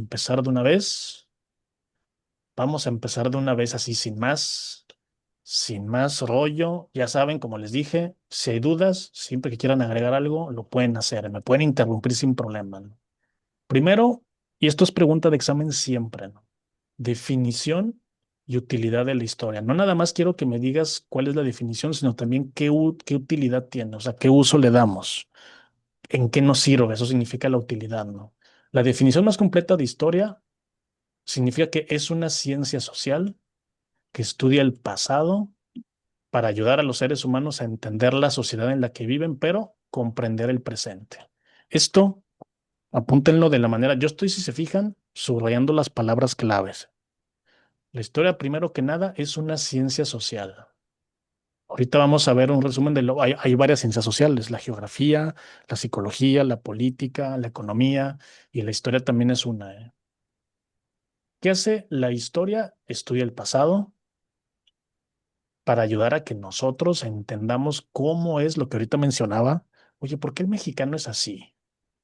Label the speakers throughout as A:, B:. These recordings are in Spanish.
A: empezar de una vez. Vamos a empezar de una vez así, sin más rollo. Ya saben, como les dije, si hay dudas, siempre que quieran agregar algo, lo pueden hacer. Me pueden interrumpir sin problema, ¿no? Primero, y esto es pregunta de examen siempre, ¿no? Definición y utilidad de la historia. No nada más quiero que me digas cuál es la definición, sino también qué utilidad tiene, o sea, qué uso le damos, en qué nos sirve. Eso significa la utilidad, ¿no? La definición más completa de historia significa que es una ciencia social que estudia el pasado para ayudar a los seres humanos a entender la sociedad en la que viven, pero comprender el presente. Esto, apúntenlo de la manera, yo estoy, si se fijan, subrayando las palabras claves. La historia, primero que nada, es una ciencia social. Ahorita vamos a ver un resumen hay varias ciencias sociales, la geografía, la psicología, la política, la economía, y la historia también es una, ¿eh? ¿Qué hace la historia? Estudia el pasado para ayudar a que nosotros entendamos cómo es lo que ahorita mencionaba. Oye, ¿por qué el mexicano es así?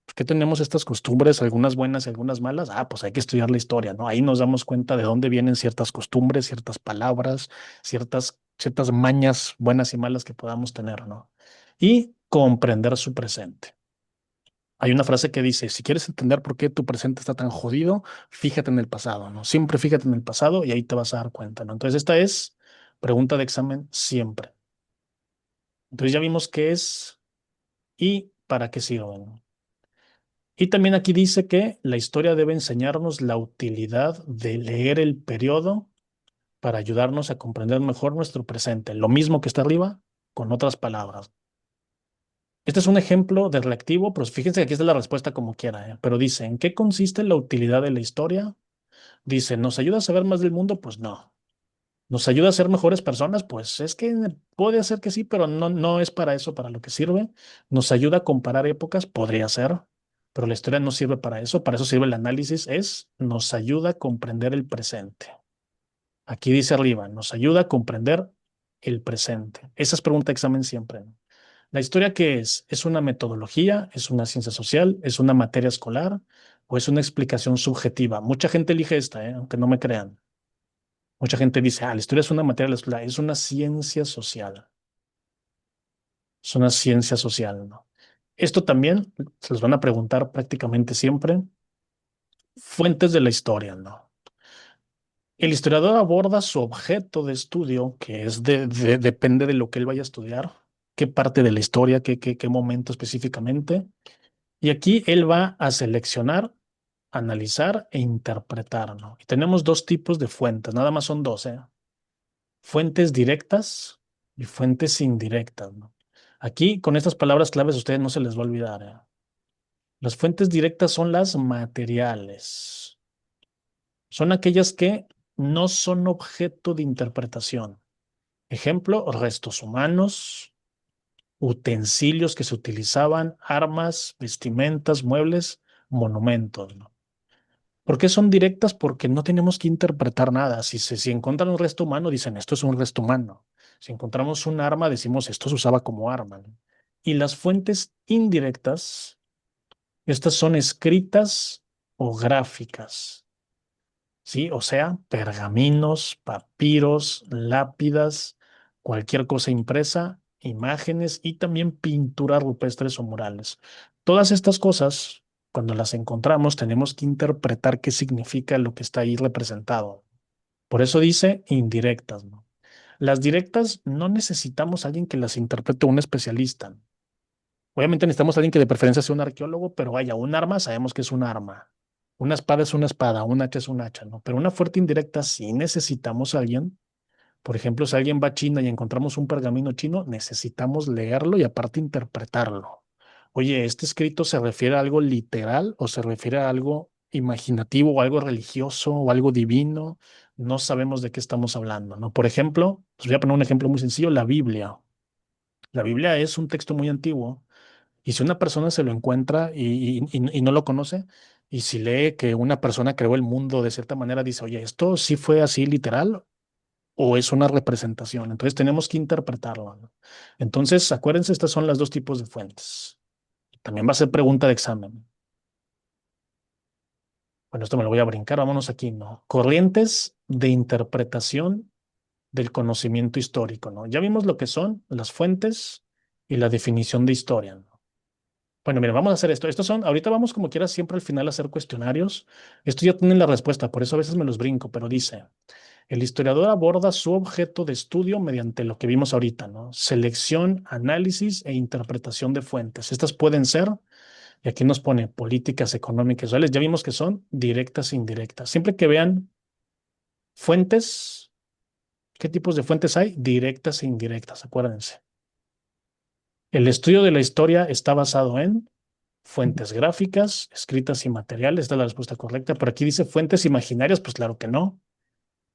A: ¿Por qué tenemos estas costumbres, algunas buenas y algunas malas? Ah, pues hay que estudiar la historia, ¿no? Ahí nos damos cuenta de dónde vienen ciertas costumbres, ciertas palabras, ciertas mañas buenas y malas que podamos tener, ¿no? Y comprender su presente. Hay una frase que dice, si quieres entender por qué tu presente está tan jodido, fíjate en el pasado, ¿no? Siempre fíjate en el pasado y ahí te vas a dar cuenta, ¿no? Entonces, esta es pregunta de examen siempre. Entonces, ya vimos qué es y para qué sirve, ¿no? Y también aquí dice que la historia debe enseñarnos la utilidad de leer el periodo para ayudarnos a comprender mejor nuestro presente. Lo mismo que está arriba, con otras palabras. Este es un ejemplo de reactivo, pero fíjense que aquí está la respuesta como quiera, ¿eh? Pero dice, ¿en qué consiste la utilidad de la historia? Dice, ¿nos ayuda a saber más del mundo? Pues no. ¿Nos ayuda a ser mejores personas? Pues es que puede ser que sí, pero no es para eso, para lo que sirve. ¿Nos ayuda a comparar épocas? Podría ser, pero la historia no sirve para eso sirve el análisis, nos ayuda a comprender el presente. Aquí dice arriba, nos ayuda a comprender el presente. Esa es pregunta de examen siempre, ¿no? ¿La historia qué es? ¿Es una metodología? ¿Es una ciencia social? ¿Es una materia escolar? ¿O es una explicación subjetiva? Mucha gente elige esta, aunque no me crean. Mucha gente dice, la historia es una materia escolar, es una ciencia social. Es una ciencia social, ¿no? Esto también se los van a preguntar prácticamente siempre. Fuentes de la historia, ¿no? El historiador aborda su objeto de estudio, que es depende de lo que él vaya a estudiar, qué parte de la historia, qué momento específicamente. Y aquí él va a seleccionar, analizar e interpretar, ¿no? Y tenemos dos tipos de fuentes, nada más son dos, ¿eh? Fuentes directas y fuentes indirectas, ¿no? Aquí, con estas palabras claves, a ustedes no se les va a olvidar, ¿eh? Las fuentes directas son las materiales. Son aquellas que no son objeto de interpretación. Ejemplo, restos humanos, utensilios que se utilizaban, armas, vestimentas, muebles, monumentos, ¿no? ¿Por qué son directas? Porque no tenemos que interpretar nada. Si encuentran un resto humano, dicen, esto es un resto humano. Si encontramos un arma, decimos, esto se usaba como arma, ¿no? Y las fuentes indirectas, estas son escritas o gráficas, ¿sí? O sea, pergaminos, papiros, lápidas, cualquier cosa impresa, imágenes y también pinturas rupestres o murales. Todas estas cosas, cuando las encontramos, tenemos que interpretar qué significa lo que está ahí representado. Por eso dice indirectas, ¿no? Las directas no necesitamos a alguien que las interprete, un especialista. Obviamente necesitamos a alguien que de preferencia sea un arqueólogo, pero vaya, un arma sabemos que es un arma. Una espada es una espada, un hacha es un hacha, ¿no? Pero una fuerte indirecta sí necesitamos a alguien. Por ejemplo, si alguien va a China y encontramos un pergamino chino, necesitamos leerlo y aparte interpretarlo. Oye, ¿este escrito se refiere a algo literal o se refiere a algo imaginativo o algo religioso o algo divino? No sabemos de qué estamos hablando, ¿no? Por ejemplo, os voy a poner un ejemplo muy sencillo, la Biblia. La Biblia es un texto muy antiguo y si una persona se lo encuentra y no lo conoce, y si lee que una persona creó el mundo de cierta manera, dice, oye, ¿esto sí fue así literal o es una representación? Entonces tenemos que interpretarlo, ¿no? Entonces, acuérdense, estos son los dos tipos de fuentes. También va a ser pregunta de examen. Bueno, esto me lo voy a brincar, vámonos aquí, ¿no? Corrientes de interpretación del conocimiento histórico, ¿no? Ya vimos lo que son las fuentes y la definición de historia, ¿no? Bueno, mira, vamos a hacer esto. Estos son, ahorita vamos como quieras siempre al final a hacer cuestionarios. Esto ya tienen la respuesta, por eso a veces me los brinco, pero dice, el historiador aborda su objeto de estudio mediante lo que vimos ahorita, ¿no? Selección, análisis e interpretación de fuentes. Estas pueden ser, y aquí nos pone políticas económicas sociales, ya vimos que son directas e indirectas. Siempre que vean fuentes, ¿qué tipos de fuentes hay? Directas e indirectas, acuérdense. El estudio de la historia está basado en fuentes gráficas, escritas y materiales. Esta es la respuesta correcta. Pero aquí dice fuentes imaginarias, pues claro que no.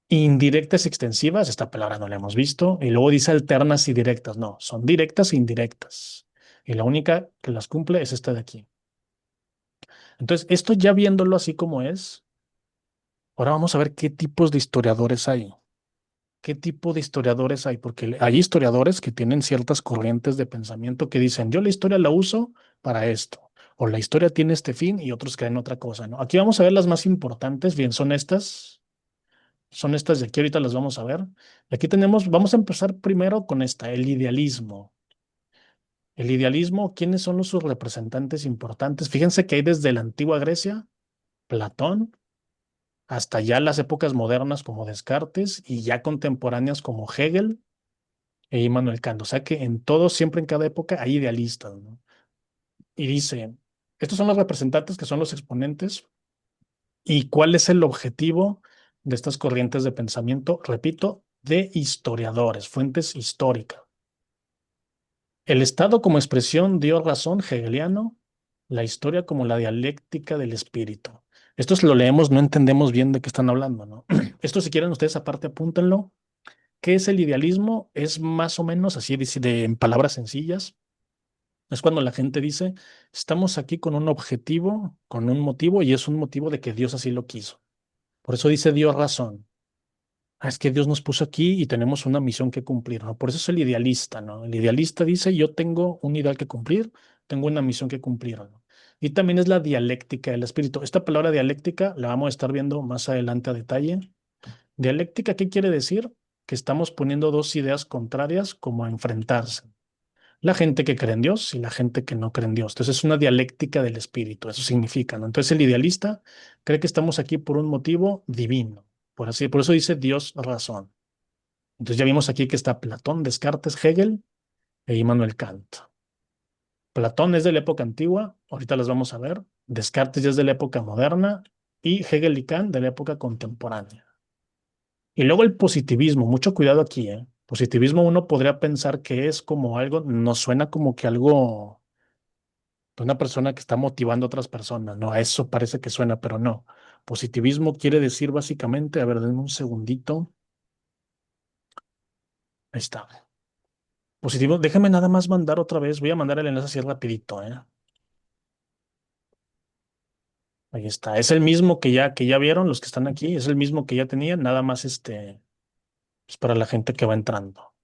A: Indirectas y extensivas, esta palabra no la hemos visto. Y luego dice alternas y directas. No, son directas e indirectas. Y la única que las cumple es esta de aquí. Entonces, esto ya viéndolo así como es, ahora vamos a ver qué tipos de historiadores hay. ¿Qué tipo de historiadores hay? Porque hay historiadores que tienen ciertas corrientes de pensamiento que dicen, yo la historia la uso para esto, o la historia tiene este fin y otros creen otra cosa, ¿no? Aquí vamos a ver las más importantes, bien, son estas de aquí, ahorita las vamos a ver. Y aquí tenemos, vamos a empezar primero con esta, el idealismo. El idealismo, ¿quiénes son sus representantes importantes? Fíjense que hay desde la antigua Grecia, Platón, hasta ya las épocas modernas como Descartes y ya contemporáneas como Hegel e Immanuel Kant. O sea que en todo, siempre en cada época hay idealistas, ¿no? Y dice, estos son los representantes que son los exponentes y cuál es el objetivo de estas corrientes de pensamiento, repito, de historiadores, fuentes históricas. El Estado como expresión dio razón hegeliano, la historia como la dialéctica del espíritu. Esto si lo leemos no entendemos bien de qué están hablando, ¿no? Esto si quieren ustedes aparte apúntenlo. ¿Qué es el idealismo? Es más o menos así en palabras sencillas. Es cuando la gente dice, estamos aquí con un objetivo, con un motivo, y es un motivo de que Dios así lo quiso. Por eso dice Dios razón. Ah, es que Dios nos puso aquí y tenemos una misión que cumplir, ¿no? Por eso es el idealista, ¿no? El idealista dice, yo tengo un ideal que cumplir, tengo una misión que cumplir, ¿no? Y también es la dialéctica del espíritu. Esta palabra dialéctica la vamos a estar viendo más adelante a detalle. Dialéctica, ¿qué quiere decir? Que estamos poniendo dos ideas contrarias como a enfrentarse. La gente que cree en Dios y la gente que no cree en Dios. Entonces es una dialéctica del espíritu, eso significa, ¿no? Entonces el idealista cree que estamos aquí por un motivo divino, por eso dice Dios razón. Entonces ya vimos aquí que está Platón, Descartes, Hegel e Immanuel Kant. Platón es de la época antigua, ahorita las vamos a ver. Descartes ya es de la época moderna y Hegel y Kant de la época contemporánea. Y luego el positivismo, mucho cuidado aquí, ¿eh? Positivismo uno podría pensar que es como algo, nos suena como que algo de una persona que está motivando a otras personas, ¿no? A eso parece que suena, pero no. Positivismo quiere decir básicamente, a ver, denme un segundito. Ahí está. Positivo, déjame nada más mandar otra vez, voy a mandar el enlace así rapidito, ¿eh? Ahí está. Es el mismo que ya vieron los que están aquí, es el mismo que ya tenían, nada más es para la gente que va entrando.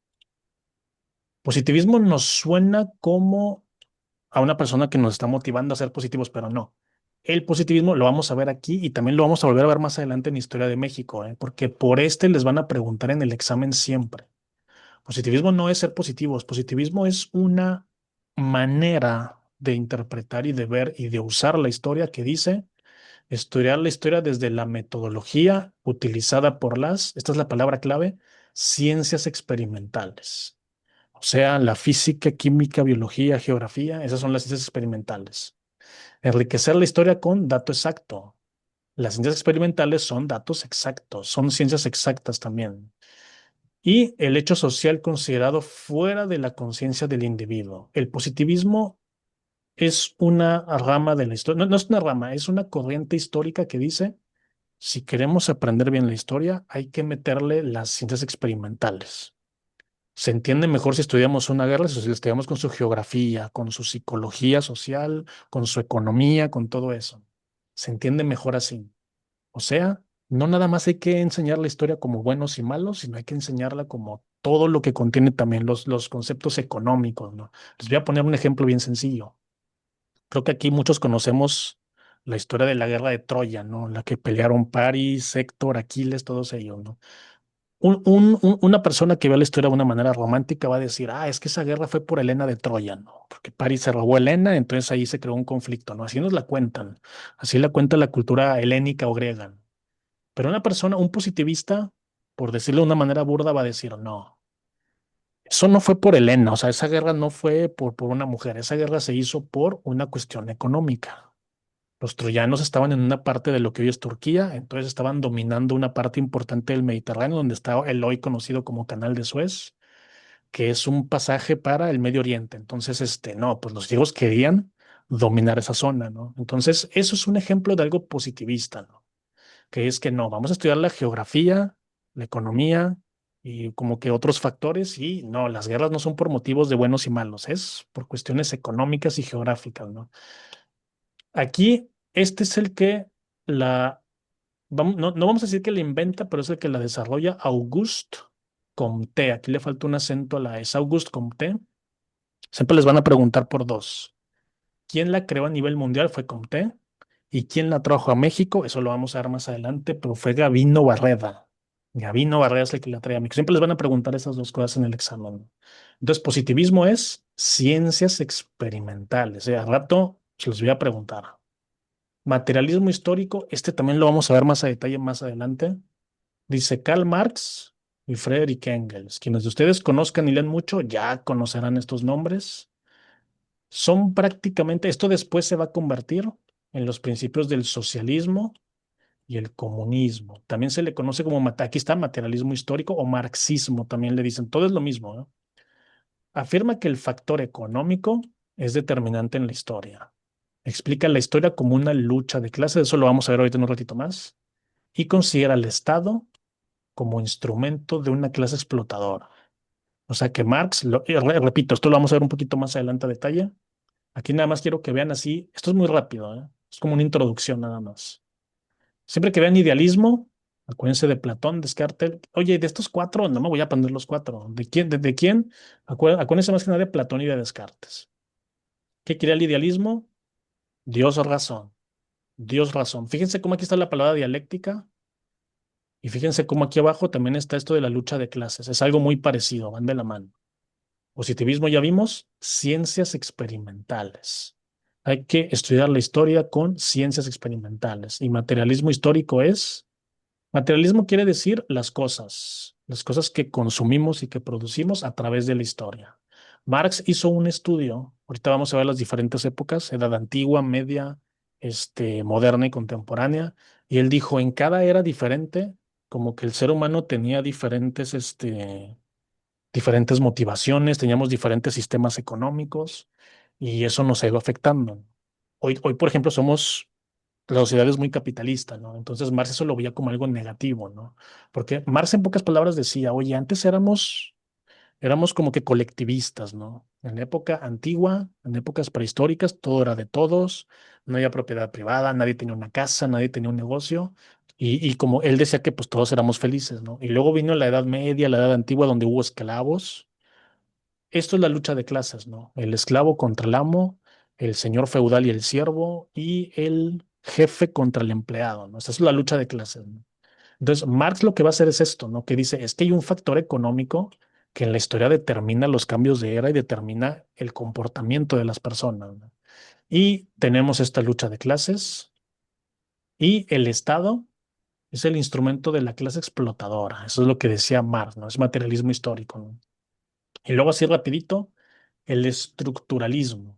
A: Positivismo nos suena como a una persona que nos está motivando a ser positivos, pero no. El positivismo lo vamos a ver aquí y también lo vamos a volver a ver más adelante en Historia de México, ¿eh? Porque por este les van a preguntar en el examen siempre. Positivismo no es ser positivos, positivismo es una manera de interpretar y de ver y de usar la historia que dice estudiar la historia desde la metodología utilizada por esta es la palabra clave, ciencias experimentales. O sea, la física, química, biología, geografía, esas son las ciencias experimentales. Enriquecer la historia con dato exacto. Las ciencias experimentales son datos exactos, son ciencias exactas también. Y el hecho social considerado fuera de la conciencia del individuo. El positivismo es una rama de la historia, no, no es una rama, es una corriente histórica que dice, si queremos aprender bien la historia, hay que meterle las ciencias experimentales. Se entiende mejor si estudiamos una guerra, si la estudiamos con su geografía, con su psicología social, con su economía, con todo eso. Se entiende mejor así. O sea, no nada más hay que enseñar la historia como buenos y malos, sino hay que enseñarla como todo lo que contiene también los conceptos económicos, ¿no? Les voy a poner un ejemplo bien sencillo. Creo que aquí muchos conocemos la historia de la guerra de Troya, ¿no? La que pelearon París, Héctor, Aquiles, todos ellos, ¿no? Una persona que ve la historia de una manera romántica va a decir, ah, es que esa guerra fue por Helena de Troya, ¿no? Porque París se robó a Helena, entonces ahí se creó un conflicto, ¿no? Así nos la cuentan, así la cuenta la cultura helénica o griega. Pero una persona, un positivista, por decirlo de una manera burda, va a decir, no, eso no fue por Helena, o sea, esa guerra no fue por una mujer, esa guerra se hizo por una cuestión económica. Los troyanos estaban en una parte de lo que hoy es Turquía, entonces estaban dominando una parte importante del Mediterráneo, donde está el hoy conocido como Canal de Suez, que es un pasaje para el Medio Oriente. Entonces, no, pues los griegos querían dominar esa zona, ¿no? Entonces, eso es un ejemplo de algo positivista, ¿no? Que es que no, vamos a estudiar la geografía, la economía y como que otros factores y no, las guerras no son por motivos de buenos y malos, es por cuestiones económicas y geográficas, ¿no? Aquí, este es el que no vamos a decir que la inventa, pero es el que la desarrolla Auguste Comte. Aquí le falta un acento a la S. Auguste Comte. Siempre les van a preguntar por dos. ¿Quién la creó a nivel mundial? Fue Comte. ¿Y quién la trajo a México? Eso lo vamos a ver más adelante, pero fue Gavino Barreda. Gavino Barreda es el que la trae a México. Siempre les van a preguntar esas dos cosas en el examen. Entonces, positivismo es ciencias experimentales. Al rato se los voy a preguntar. Materialismo histórico, este también lo vamos a ver más a detalle más adelante. Dice Karl Marx y Friedrich Engels. Quienes de ustedes conozcan y lean mucho ya conocerán estos nombres. Son prácticamente, esto después se va a convertir en los principios del socialismo y el comunismo. También se le conoce como, aquí está materialismo histórico o marxismo, también le dicen, todo es lo mismo, ¿no? Afirma que el factor económico es determinante en la historia. Explica la historia como una lucha de clases, eso lo vamos a ver ahorita en un ratito más, y considera al Estado como instrumento de una clase explotadora. O sea que Marx, repito, esto lo vamos a ver un poquito más adelante a detalle. Aquí nada más quiero que vean así, esto es muy rápido, ¿eh? Es como una introducción nada más. Siempre que vean idealismo, acuérdense de Platón, Descartes. Oye, de estos cuatro, no me voy a aprender los cuatro. ¿De quién? ¿De quién? Acuérdense más que nada de Platón y de Descartes. ¿Qué quería el idealismo? Dios razón. Dios razón. Fíjense cómo aquí está la palabra dialéctica y fíjense cómo aquí abajo también está esto de la lucha de clases. Es algo muy parecido, van de la mano. Positivismo ya vimos, ciencias experimentales. Hay que estudiar la historia con ciencias experimentales. Y materialismo histórico es, materialismo quiere decir las cosas que consumimos y que producimos a través de la historia. Marx hizo un estudio, ahorita vamos a ver las diferentes épocas, edad antigua, media, moderna y contemporánea, y él dijo, en cada era diferente, como que el ser humano tenía diferentes motivaciones, teníamos diferentes sistemas económicos y eso nos ha ido afectando. Hoy, por ejemplo, la sociedad es muy capitalista, ¿no? Entonces Marx eso lo veía como algo negativo, ¿no? Porque Marx en pocas palabras decía, oye, antes éramos como que colectivistas, ¿no? En la época antigua, en épocas prehistóricas, todo era de todos, no había propiedad privada, nadie tenía una casa, nadie tenía un negocio, y como él decía que pues todos éramos felices, ¿no? Y luego vino la Edad Media, la Edad Antigua, donde hubo esclavos. Esto es la lucha de clases, ¿no? El esclavo contra el amo, el señor feudal y el siervo, y el jefe contra el empleado, ¿no? Esa es la lucha de clases, ¿no? Entonces, Marx lo que va a hacer es esto, ¿no? Que dice, es que hay un factor económico que en la historia determina los cambios de era y determina el comportamiento de las personas, ¿no? Y tenemos esta lucha de clases y el Estado es el instrumento de la clase explotadora. Eso es lo que decía Marx, ¿no? Es materialismo histórico, ¿no? Y luego así rapidito, el estructuralismo.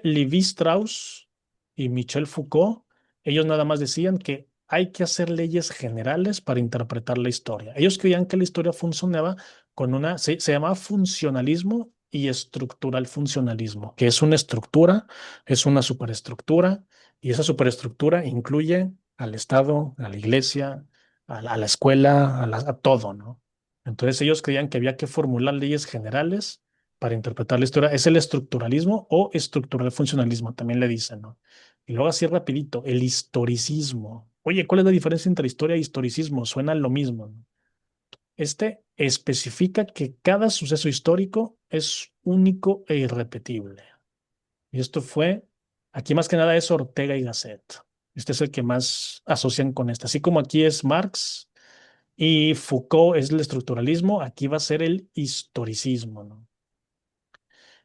A: Levi Strauss y Michel Foucault, ellos nada más decían que hay que hacer leyes generales para interpretar la historia. Ellos creían que la historia funcionaba con se llamaba funcionalismo y estructural funcionalismo, que es una estructura, es una superestructura, y esa superestructura incluye al Estado, a la iglesia, a la escuela, a todo, ¿no? Entonces ellos creían que había que formular leyes generales para interpretar la historia. Es el estructuralismo o estructural funcionalismo, también le dicen, ¿no? Y luego así rapidito, el historicismo. Oye, ¿cuál es la diferencia entre historia e historicismo? Suena lo mismo, ¿no? Este especifica que cada suceso histórico es único e irrepetible. Y esto fue Aquí más que nada es Ortega y Gasset. Este es el que más asocian con este. Así como aquí es Marx y Foucault es el estructuralismo, aquí va a ser el historicismo, ¿no?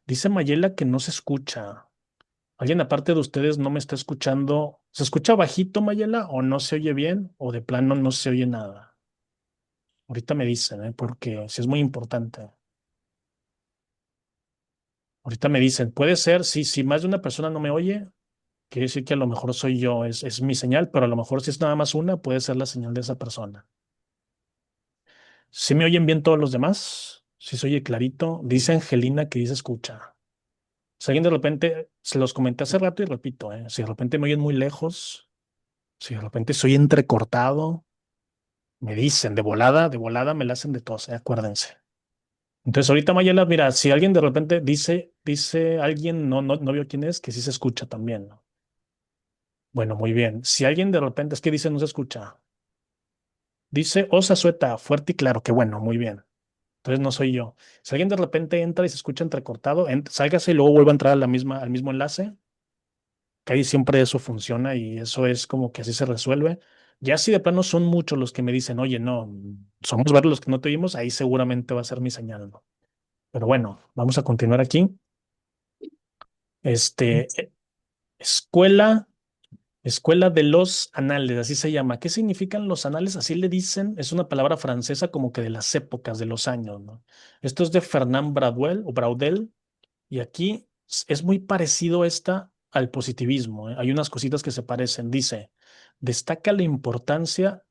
A: Dice Mayela que no se escucha. ¿Alguien aparte de ustedes no me está escuchando? ¿Se escucha bajito, Mayela, o no se oye bien, o de plano no se oye nada? Ahorita me dicen, ¿eh? Porque sí es muy importante. Ahorita me dicen, puede ser, sí, si más de una persona no me oye, quiere decir que a lo mejor soy yo, es mi señal, pero a lo mejor si es nada más una, puede ser la señal de esa persona. ¿Sí me oyen bien todos los demás? ¿Sí se oye clarito? Dice Angelina que dice escucha. Si alguien de repente, se los comenté hace rato y repito, si de repente me oyen muy lejos, si de repente soy entrecortado, me dicen de volada me la hacen de tos, acuérdense. Entonces ahorita Mayela, mira, si alguien de repente dice alguien, no veo quién es, que sí se escucha también, ¿no? Bueno, muy bien. Si alguien de repente, es que dice no se escucha, dice osa sueta, fuerte y claro, que bueno, muy bien. Entonces no soy yo. Si alguien de repente entra y se escucha entrecortado, sálgase y luego vuelve a entrar a al mismo enlace, que ahí siempre eso funciona y eso es como que así se resuelve. Ya si de plano son muchos los que me dicen, oye, no, somos varios los que no te oímos, ahí seguramente va a ser mi señal, ¿no? Pero bueno, vamos a continuar aquí. Este, escuela, escuela de los anales, así se llama. ¿Qué significan los anales? Así le dicen, es una palabra francesa como que de las épocas, de los años, ¿no? Esto es de Fernand Braudel o Braudel. Y aquí es muy parecido esta al positivismo, ¿eh? Hay unas cositas que se parecen. Dice, destaca la importancia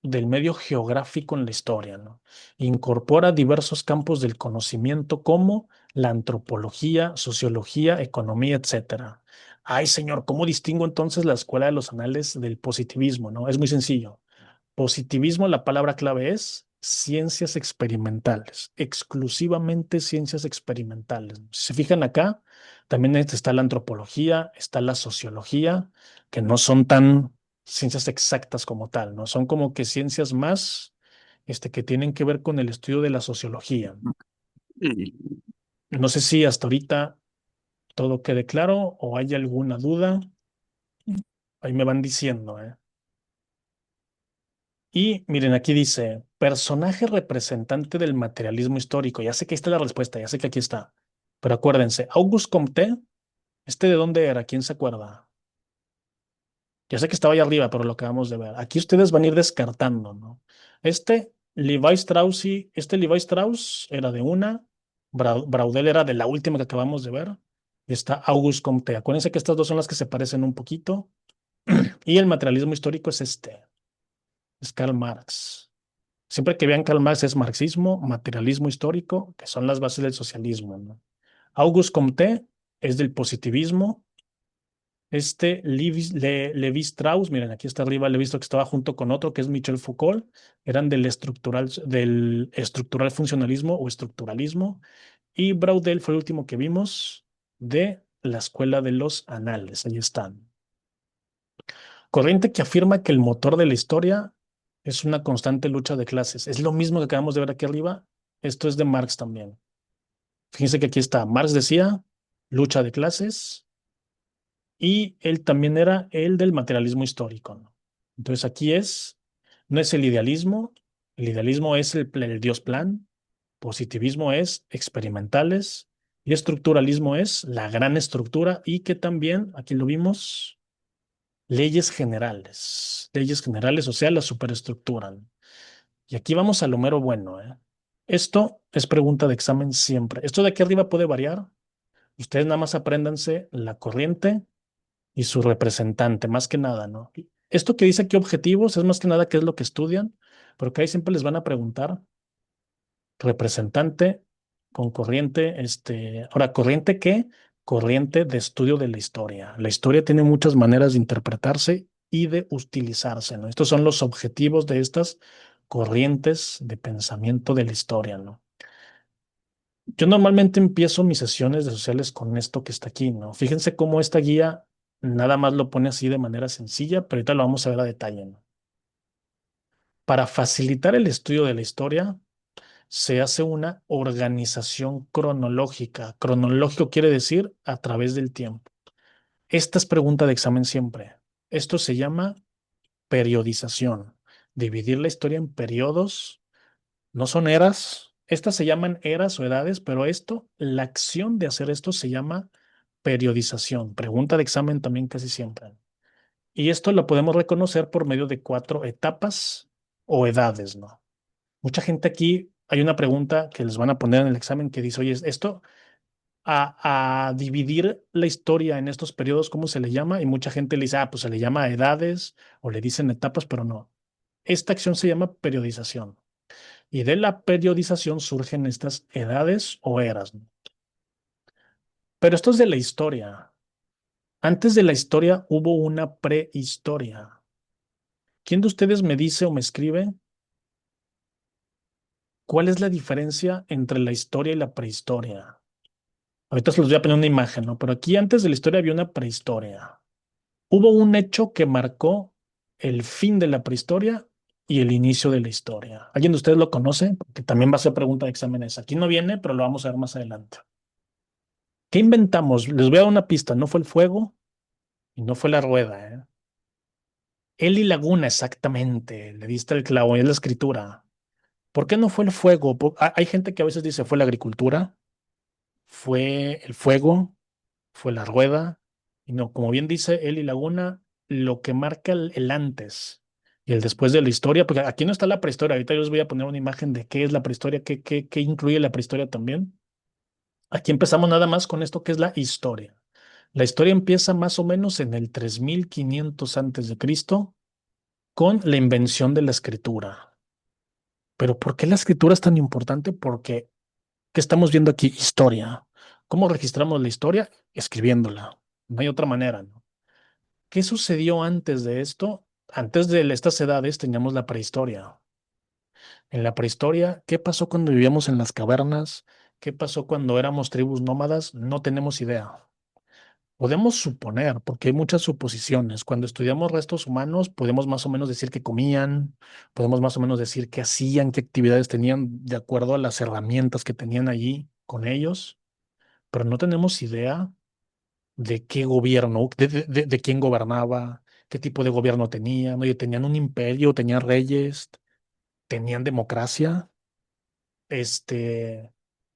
A: del medio geográfico en la historia, ¿no? Incorpora diversos campos del conocimiento como la antropología, sociología, economía, etcétera. Ay, señor, ¿cómo distingo entonces la escuela de los anales del positivismo, no? Es muy sencillo. Positivismo, la palabra clave es ciencias experimentales, exclusivamente ciencias experimentales. Si se fijan acá, también está la antropología, está la sociología, que no son tan ciencias exactas como tal, ¿no? Son como que ciencias más, que tienen que ver con el estudio de la sociología. No sé si hasta ahorita todo quede claro o hay alguna duda. Ahí me van diciendo, ¿eh? Y miren, aquí dice, personaje representante del materialismo histórico. Ya sé que ahí está la respuesta, ya sé que aquí está. Pero acuérdense, Auguste Comte, ¿este de dónde era? ¿Quién se acuerda? Ya sé que estaba ahí arriba, pero lo acabamos de ver. Aquí ustedes van a ir descartando, ¿no? Este Levi Strauss era de una, Braudel era de la última que acabamos de ver, y está Auguste Comte. Acuérdense que estas dos son las que se parecen un poquito, y el materialismo histórico es Karl Marx. Siempre que vean Karl Marx es marxismo, materialismo histórico, que son las bases del socialismo, ¿no? Auguste Comte es del positivismo. Levi Strauss, miren, aquí está arriba, le he visto que estaba junto con otro que es Michel Foucault, eran del estructural funcionalismo o estructuralismo. Y Braudel fue el último que vimos de la escuela de los anales. Ahí están. Corriente que afirma que el motor de la historia es una constante lucha de clases. Es lo mismo que acabamos de ver aquí arriba. Esto es de Marx también. Fíjense que aquí está. Marx decía lucha de clases y él también era el del materialismo histórico, ¿no? Entonces aquí no es el idealismo es el Dios plan, positivismo es experimentales y estructuralismo es la gran estructura y que también, aquí lo vimos, leyes generales, o sea, la superestructura, ¿no? Y aquí vamos a lo mero bueno, ¿eh? Esto es pregunta de examen siempre. Esto de aquí arriba puede variar. Ustedes nada más apréndanse la corriente y su representante, más que nada, ¿no? Esto que dice aquí objetivos es más que nada qué es lo que estudian, porque ahí siempre les van a preguntar representante con corriente, ahora, ¿corriente qué? Corriente de estudio de la historia. La historia tiene muchas maneras de interpretarse y de utilizarse, ¿no? Estos son los objetivos de estas corrientes de pensamiento de la historia, ¿no? Yo normalmente empiezo mis sesiones de sociales con esto que está aquí, ¿no? Fíjense cómo esta guía nada más lo pone así de manera sencilla, pero ahorita lo vamos a ver a detalle, ¿no? Para facilitar el estudio de la historia, se hace una organización cronológica. Cronológico quiere decir a través del tiempo. Esta es pregunta de examen siempre. Esto se llama periodización. Dividir la historia en periodos. No son eras. Estas se llaman eras o edades, pero esto, la acción de hacer esto se llama periodización. Pregunta de examen también casi siempre. Y esto lo podemos reconocer por medio de cuatro etapas o edades, ¿no? Mucha gente aquí, hay una pregunta que les van a poner en el examen que dice, oye, esto a dividir la historia en estos periodos, ¿cómo se le llama? Y mucha gente le dice, pues se le llama edades o le dicen etapas, pero no. Esta acción se llama periodización. Y de la periodización surgen estas edades o eras, ¿no? Pero esto es de la historia. Antes de la historia hubo una prehistoria. ¿Quién de ustedes me dice o me escribe cuál es la diferencia entre la historia y la prehistoria? Ahorita se los voy a poner una imagen, ¿no? Pero aquí antes de la historia había una prehistoria. Hubo un hecho que marcó el fin de la prehistoria y el inicio de la historia. ¿Alguien de ustedes lo conoce? Porque también va a ser pregunta de exámenes. Aquí no viene, pero lo vamos a ver más adelante. ¿Qué inventamos? Les voy a dar una pista. No fue el fuego y no fue la rueda, ¿eh? Él y Laguna, exactamente. Le diste el clavo, es la escritura. ¿Por qué no fue el fuego? Hay gente que a veces dice fue la agricultura, fue el fuego, fue la rueda. Y no, como bien dice Eli Laguna, lo que marca el antes y el después de la historia, porque aquí no está la prehistoria. Ahorita yo les voy a poner una imagen de qué es la prehistoria, qué incluye la prehistoria también. Aquí empezamos nada más con esto que es la historia. La historia empieza más o menos en el 3500 antes de Cristo con la invención de la escritura. Pero ¿por qué la escritura es tan importante? Porque, ¿qué estamos viendo aquí? Historia. ¿Cómo registramos la historia? Escribiéndola. No hay otra manera, ¿no? ¿Qué sucedió antes de esto? Antes de estas edades teníamos la prehistoria. En la prehistoria, ¿qué pasó cuando vivíamos en las cavernas? ¿Qué pasó cuando éramos tribus nómadas? No tenemos idea. Podemos suponer, porque hay muchas suposiciones. Cuando estudiamos restos humanos, podemos más o menos decir qué comían, podemos más o menos decir qué hacían, qué actividades tenían de acuerdo a las herramientas que tenían allí con ellos, pero no tenemos idea de qué gobierno, de quién gobernaba, qué tipo de gobierno tenían. Oye, tenían un imperio, tenían reyes, tenían democracia. Este,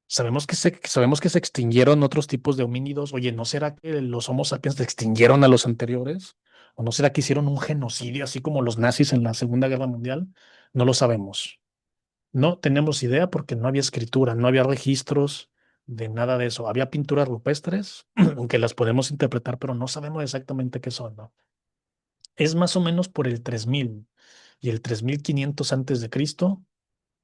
A: sabemos que se extinguieron otros tipos de homínidos. Oye, ¿no será que los Homo sapiens se extinguieron a los anteriores? ¿O no será que hicieron un genocidio así como los nazis en la Segunda Guerra Mundial? No lo sabemos. No tenemos idea porque no había escritura, no había registros de nada de eso. Había pinturas rupestres, aunque las podemos interpretar, pero no sabemos exactamente qué son, ¿no? Es más o menos por el 3000 y el 3500 antes de Cristo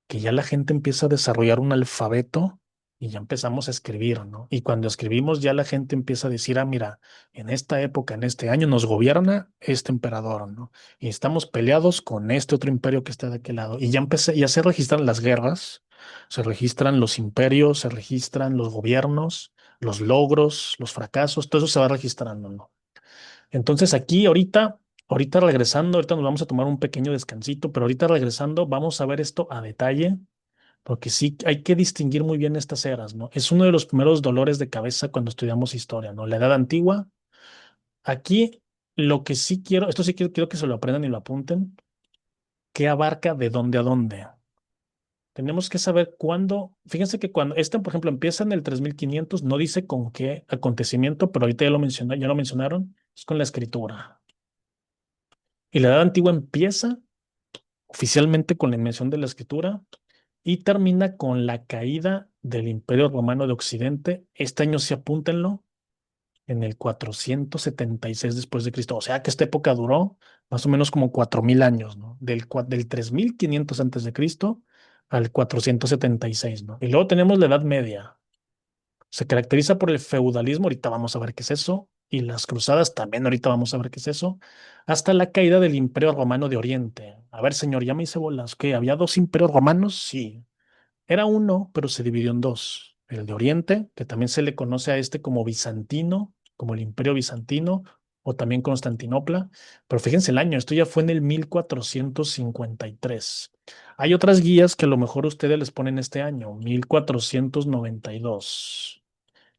A: que ya la gente empieza a desarrollar un alfabeto y ya empezamos a escribir, ¿no? Y cuando escribimos ya la gente empieza a decir, mira, en esta época, en este año nos gobierna este emperador, ¿no? Y estamos peleados con este otro imperio que está de aquel lado. Y ya se registran las guerras, se registran los imperios, se registran los gobiernos, los logros, los fracasos, todo eso se va registrando, ¿no? Entonces aquí ahorita regresando, ahorita nos vamos a tomar un pequeño descansito, pero ahorita regresando vamos a ver esto a detalle, porque sí hay que distinguir muy bien estas eras, ¿no? Es uno de los primeros dolores de cabeza cuando estudiamos historia, ¿no? La edad antigua. Aquí lo que sí quiero, esto sí quiero que se lo aprendan y lo apunten, ¿qué abarca de dónde a dónde? Tenemos que saber cuándo, fíjense que cuando este, por ejemplo, empieza en el 3500, no dice con qué acontecimiento, pero ahorita ya lo mencionaron, es con la escritura. Y la edad antigua empieza oficialmente con la invención de la escritura y termina con la caída del Imperio Romano de Occidente. Este año sí apúntenlo, en el 476 después de Cristo. O sea que esta época duró más o menos como 4000 años, ¿no? Del 3500 antes de Cristo al 476, ¿no? Y luego tenemos la Edad Media. Se caracteriza por el feudalismo, ahorita vamos a ver qué es eso, y las cruzadas también, ahorita vamos a ver qué es eso, hasta la caída del Imperio Romano de Oriente. A ver, señor, ya me hice bolas, ¿qué? ¿Había dos imperios romanos? Sí. Era uno, pero se dividió en dos. El de Oriente, que también se le conoce a este como bizantino, como el Imperio Bizantino, o también Constantinopla. Pero fíjense el año, esto ya fue en el 1453. Hay otras guías que a lo mejor ustedes les ponen este año, 1492.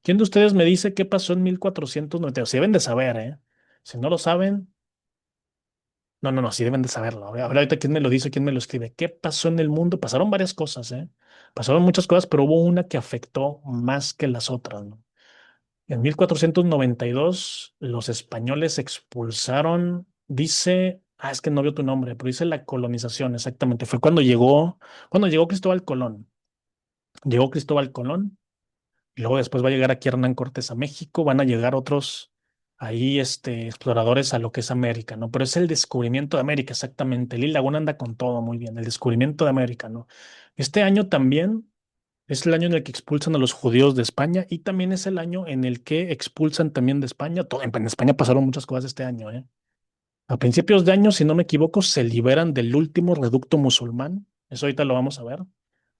A: ¿Quién de ustedes me dice qué pasó en 1492? Si deben de saber, ¿eh? Si no lo saben, no, no, no, sí deben de saberlo. A ver, ahorita quién me lo dice, quién me lo escribe. ¿Qué pasó en el mundo? Pasaron varias cosas, ¿eh? Pasaron muchas cosas, pero hubo una que afectó más que las otras, ¿no? En 1492 los españoles expulsaron, dice, es que no veo tu nombre, pero dice la colonización, exactamente. Fue cuando llegó Cristóbal Colón. Llegó Cristóbal Colón. Y luego después va a llegar aquí Hernán Cortés a México, van a llegar otros ahí exploradores a lo que es América, ¿no? Pero es el descubrimiento de América, exactamente. Lil Laguna anda con todo muy bien, el descubrimiento de América, ¿no? Este año también es el año en el que expulsan a los judíos de España y también es el año en el que expulsan también de España. En España pasaron muchas cosas este año, ¿eh? A principios de año, si no me equivoco, se liberan del último reducto musulmán. Eso ahorita lo vamos a ver,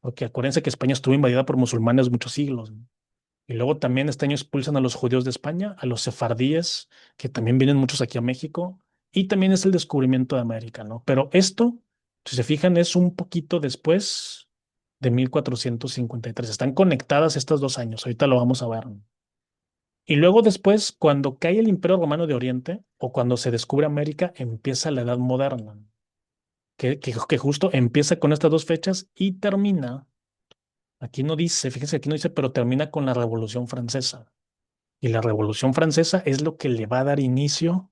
A: porque acuérdense que España estuvo invadida por musulmanes muchos siglos, ¿no? Y luego también este año expulsan a los judíos de España, a los sefardíes, que también vienen muchos aquí a México, y también es el descubrimiento de América, ¿no? Pero esto, si se fijan, es un poquito después de 1453. Están conectadas estos 2 años, ahorita lo vamos a ver, ¿no? Y luego después, cuando cae el Imperio Romano de Oriente, o cuando se descubre América, empieza la Edad Moderna, ¿no? Que justo empieza con estas dos fechas y termina, aquí no dice, fíjense, aquí no dice, pero termina con la Revolución Francesa. Y la Revolución Francesa es lo que le va a dar inicio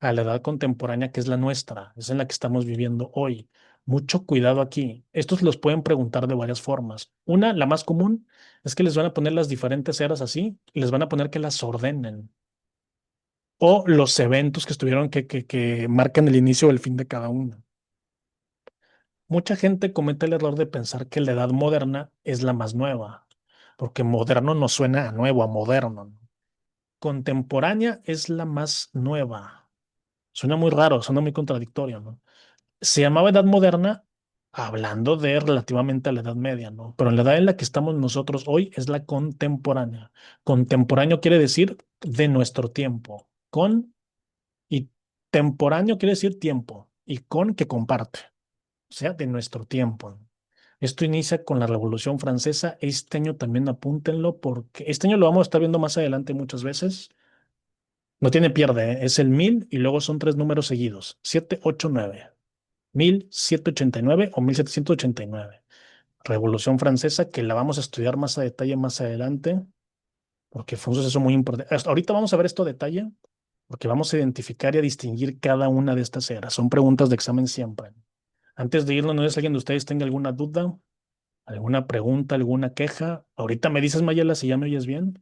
A: a la edad contemporánea, que es la nuestra, es en la que estamos viviendo hoy. Mucho cuidado aquí. Estos los pueden preguntar de varias formas. Una, la más común, es que les van a poner las diferentes eras así y les van a poner que las ordenen. O los eventos que estuvieron que marcan el inicio o el fin de cada una. Mucha gente comete el error de pensar que la edad moderna es la más nueva, porque moderno no suena a nuevo, a moderno, ¿no? Contemporánea es la más nueva. Suena muy raro, suena muy contradictorio, ¿no? Se llamaba Edad Moderna hablando de relativamente a la Edad Media, ¿no? Pero en la edad en la que estamos nosotros hoy es la contemporánea. Contemporáneo quiere decir de nuestro tiempo. Con y temporáneo quiere decir tiempo. Y con que comparte, o sea, de nuestro tiempo, ¿no? Esto inicia con la Revolución Francesa. Este año también apúntenlo porque este año lo vamos a estar viendo más adelante muchas veces. No tiene pierde, ¿eh? Es el 1000 y luego son tres números seguidos. 789. 1789 o 1789. Revolución Francesa, que la vamos a estudiar más a detalle más adelante, porque fue un suceso muy importante. Hasta ahorita vamos a ver esto a detalle, porque vamos a identificar y a distinguir cada una de estas eras. Son preguntas de examen siempre. Antes de irnos, no sé si alguien de ustedes tenga alguna duda, alguna pregunta, alguna queja. Ahorita me dices, Mayela, si ya me oyes bien,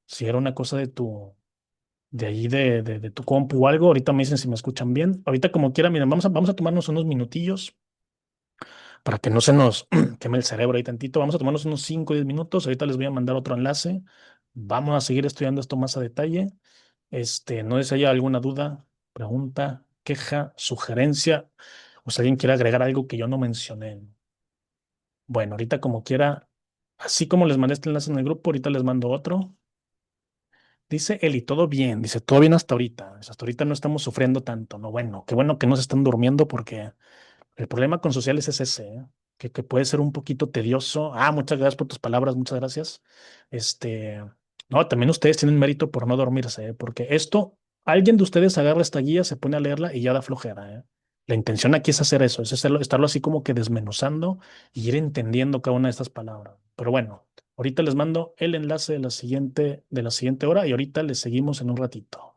A: si era una cosa de ahí de tu compu o algo. Ahorita me dicen si me escuchan bien. Ahorita como quiera, miren, vamos a tomarnos unos minutillos para que no se nos queme el cerebro ahí tantito. Vamos a tomarnos unos 5 o 10 minutos. Ahorita les voy a mandar otro enlace. Vamos a seguir estudiando esto más a detalle. No sé si hay alguna duda, pregunta, queja, sugerencia, o si alguien quiere agregar algo que yo no mencioné. Bueno, ahorita como quiera, así como les mandé este enlace en el grupo, ahorita les mando otro. Dice Eli, todo bien, dice, todo bien hasta ahorita. Dice, hasta ahorita no estamos sufriendo tanto, ¿no? Bueno, qué bueno que no se están durmiendo porque el problema con sociales es ese, ¿eh? Que puede ser un poquito tedioso. Muchas gracias por tus palabras, muchas gracias. Este, no, también ustedes tienen mérito por no dormirse, ¿eh? Porque esto, alguien de ustedes agarra esta guía, se pone a leerla y ya da flojera, ¿eh? La intención aquí es hacer eso, es estarlo así como que desmenuzando y ir entendiendo cada una de estas palabras. Pero bueno, ahorita les mando el enlace de la siguiente hora y ahorita les seguimos en un ratito.